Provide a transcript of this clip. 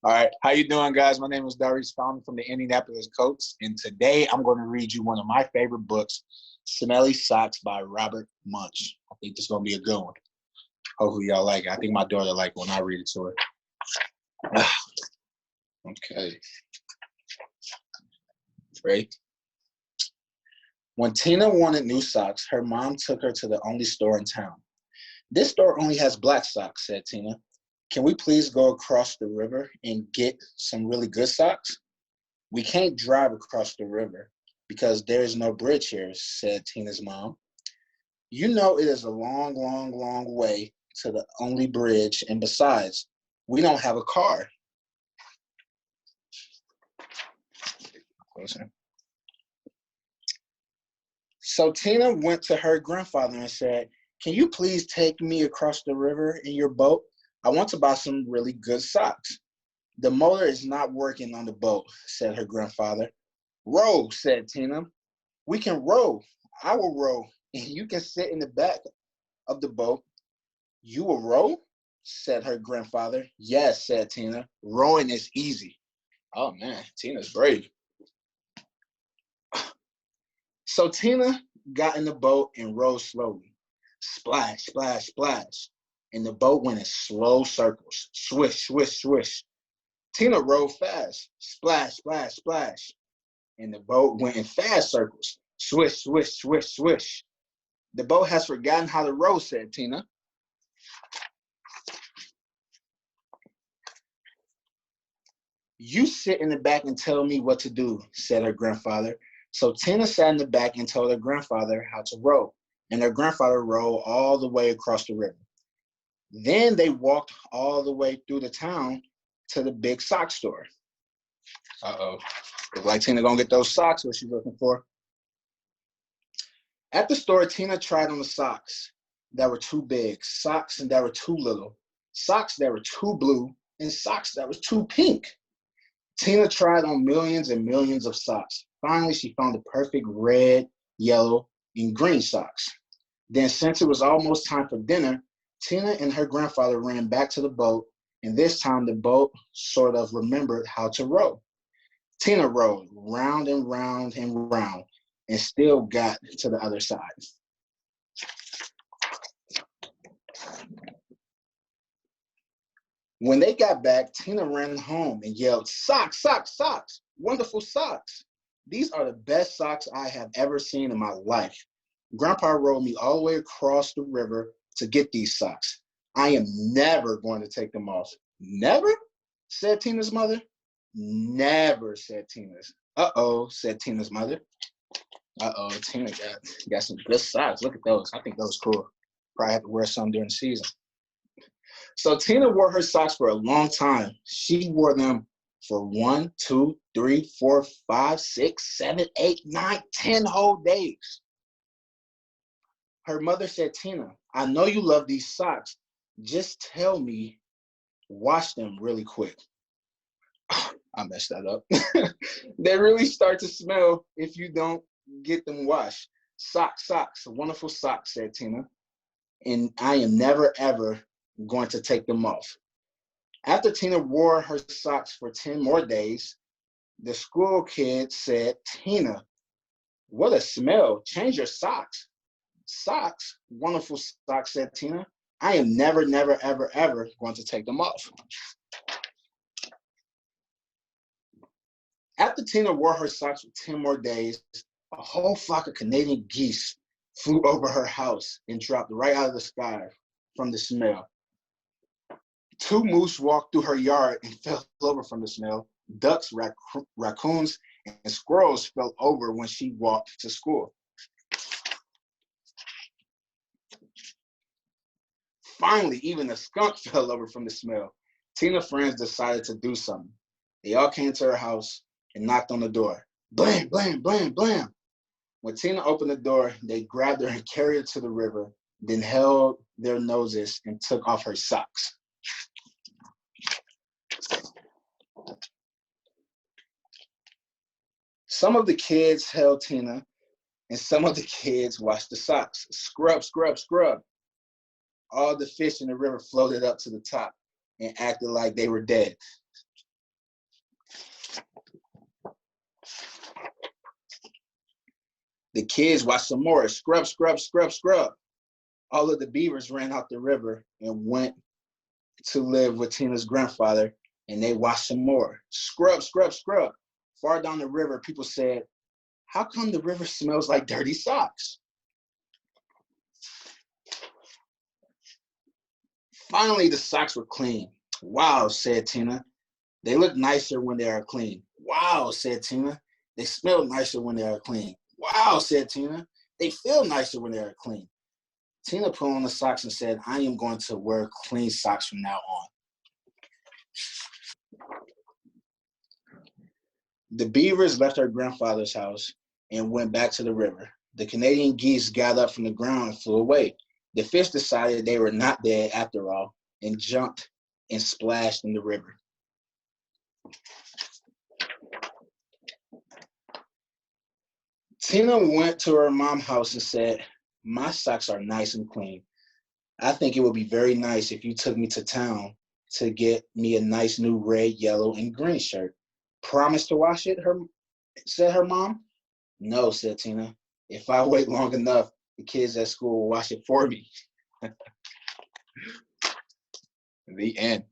All right, how you doing, guys? My name is Daurice, founder from the Indianapolis Colts, and today I'm going to read you one of my favorite books, Smelly Socks by Robert Munsch. I think this is going to be a good one. Hopefully y'all like it. I think my daughter like it when I read it to her. Okay. Ready? When Tina wanted new socks, her mom took her to the only store in town. "This store only has black socks," said Tina. "Can we please go across the river and get some really good socks?" "We can't drive across the river because there is no bridge here," said Tina's mom. "You know it is a long, long, long way to the only bridge, and besides, we don't have a car." So Tina went to her grandfather and said, "Can you please take me across the river in your boat? I want to buy some really good socks." "The motor is not working on the boat," said her grandfather. "Row," said Tina. "We can row. I will row, and you can sit in the back of the boat." "You will row?" said her grandfather. "Yes," said Tina. "Rowing is easy." Oh man, Tina's brave. So Tina got in the boat and rowed slowly. Splash, splash, splash. And the boat went in slow circles. Swish, swish, swish. Tina rowed fast. Splash, splash, splash. And the boat went in fast circles. Swish, swish, swish, swish. "The boat has forgotten how to row," said Tina. "You sit in the back and tell me what to do," said her grandfather. So Tina sat in the back and told her grandfather how to row, and her grandfather rowed all the way across the river. Then they walked all the way through the town to the big sock store. Uh-oh. Looks like Tina gonna get those socks, what she's looking for. At the store, Tina tried on the socks that were too big, socks that were too little, socks that were too blue, and socks that were too pink. Tina tried on millions and millions of socks. Finally, she found the perfect red, yellow, and green socks. Then, since it was almost time for dinner, Tina and her grandfather ran back to the boat, and this time the boat sort of remembered how to row. Tina rowed round and round and round and still got to the other side. When they got back, Tina ran home and yelled, "Socks, socks, socks, wonderful socks. These are the best socks I have ever seen in my life. Grandpa rowed me all the way across the river to get these socks. I am never going to take them off." "Never?" said Tina's mother. "Never," said Tina's. "Uh-oh," said Tina's mother. Uh-oh, Tina got some good socks. Look at those. I think those are cool. Probably have to wear some during the season. So Tina wore her socks for a long time. She wore them for 1, 2, 3, 4, 5, 6, 7, 8, 9, 10 whole days. Her mother said, "Tina, I know you love these socks. Just tell me, wash them really quick." I messed that up. "They really start to smell if you don't get them washed." "Socks, socks, wonderful socks," said Tina. "And I am never, ever going to take them off." After Tina wore her socks for 10 more days, the school kids said, "Tina, what a smell. Change your socks." "Socks? Wonderful socks," said Tina. "I am never, never, ever, ever going to take them off." After Tina wore her socks for 10 more days, a whole flock of Canadian geese flew over her house and dropped right out of the sky from the smell. 2 moose walked through her yard and fell over from the smell. Ducks, raccoons, and squirrels fell over when she walked to school. Finally, even a skunk fell over from the smell. Tina's friends decided to do something. They all came to her house and knocked on the door. Blam, blam, blam, blam. When Tina opened the door, they grabbed her and carried her to the river, then held their noses and took off her socks. Some of the kids held Tina, and some of the kids washed the socks. Scrub, scrub, scrub. All the fish in the river floated up to the top and acted like they were dead. The kids watched some more. Scrub, scrub, scrub, scrub. All of the beavers ran out the river and went to live with Tina's grandfather, and they watched some more. Scrub, scrub, scrub. Far down the river, people said, how come the river smells like dirty socks? Finally, the socks were clean. Wow, said Tina. They look nicer when they are clean. Wow, said Tina. They smell nicer when they are clean. Wow, said Tina. They feel nicer when they are clean. Tina put on the socks and said, I am going to wear clean socks from now on. The beavers left her grandfather's house and went back to the river. The Canadian geese got up from the ground and flew away. The fish decided they were not dead after all and jumped and splashed in the river. Tina went to her mom's house and said, my socks are nice and clean. I think it would be very nice if you took me to town to get me a nice new red, yellow, and green shirt. Promise to wash it, said her mom. No, said Tina. If I wait long enough, the kids at school will wash it for me. The end.